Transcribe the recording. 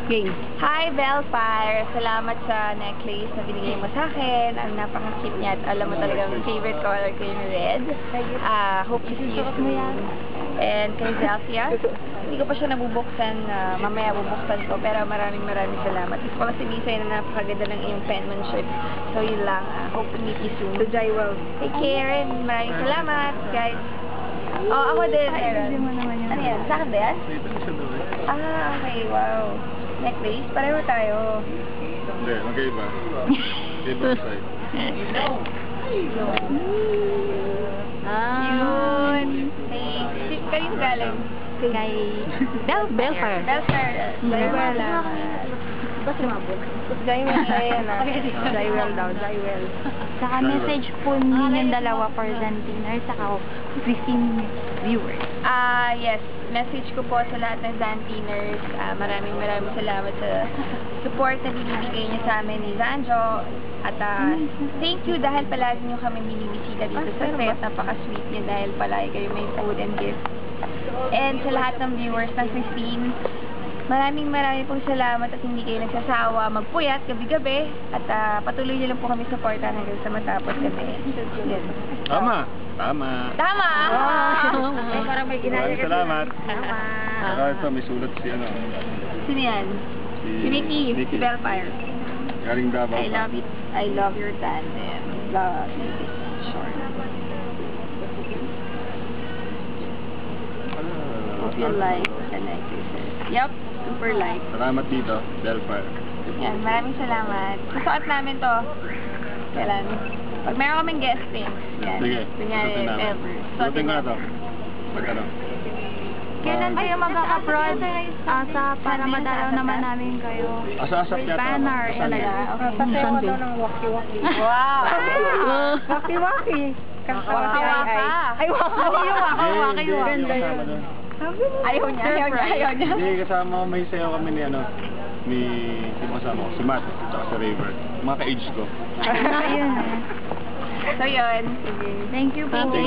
Game. Hi, Bellfire! Salamat sa necklace na binigay mo sa akin. Ang napaka-cute niya at alam mo talagang favorite color ko yung red. Hope to see you soon. And kay Zelfia, hindi ko pa siya nabubuksan. Mamaya bubuksan ko. Pero maraming salamat. Gusto ko lang sabihin sa'yo na napakaganda ng iyong penmanship. So yun lang. Hope to meet you soon. To Jywell. Take care and maraming salamat, guys. Oh, ako din. Ay, mo naman yun. Ano yan? Sa akin ba yan? Okay. Wow. Necklace? Pareho tayo. Hindi, magkaiba. Ibang side. Yun. Thanks. Kanino galing? Kay Bellfire. Bellfire. Jywell. Basta mabot. Jywell na yan ah. Jywell daw, Jywell. Saka message po ninyong dalawa for Zantiners, saka 15 viewers. Yes. Message ko po sa lahat ng Zantiners. Maraming salamat sa support na binibigay niyo sa amin ni Zanjo. At thank you dahil palagi niyo kami binibisita dito sa set. Napaka-sweet niyo dahil palagi kayo may food and gift. And sa lahat ng viewers ng 15, maraming pong salamat at hindi kayo nagsasawa magpuyat gabi-gabi. At patuloy niyo lang po kami supportan hanggang sa matapos kami. Tama! Ay, parang may ginaya Maraming salamat. Tama. Saka ito, may sulat si ano. Sino yan? Si Mickey. Si Bellfire. Galing Davao. I love it. I love your tandem. Love it. Short. Hope you like the necklaces. Yup. Super like. Salamat dito, Bellfire. Yan. Maraming salamat. Susuot namin to. Kailan? Pag meron kaming guesting. Yan. Sige. Kunyari, Susutin namin. ever. Susutin ko na to. Pag ano. Kailan kayo mag-abroad? Para madalaw naman namin kayo. Asa-asap yata. Banner. Talaga? Okay. Pasayaw daw ng waki-waki. Wow! Waki-waki. Waka-waka. Ay, waki-waki. Ganda yun. Ayaw niya. Hindi, kasama ko may sayo kami ni ano. Sino kasama ko? Si Matt. Tsaka si Raver. Mga ka-age ko. Ayun. So yun. Thank you po. Thank you.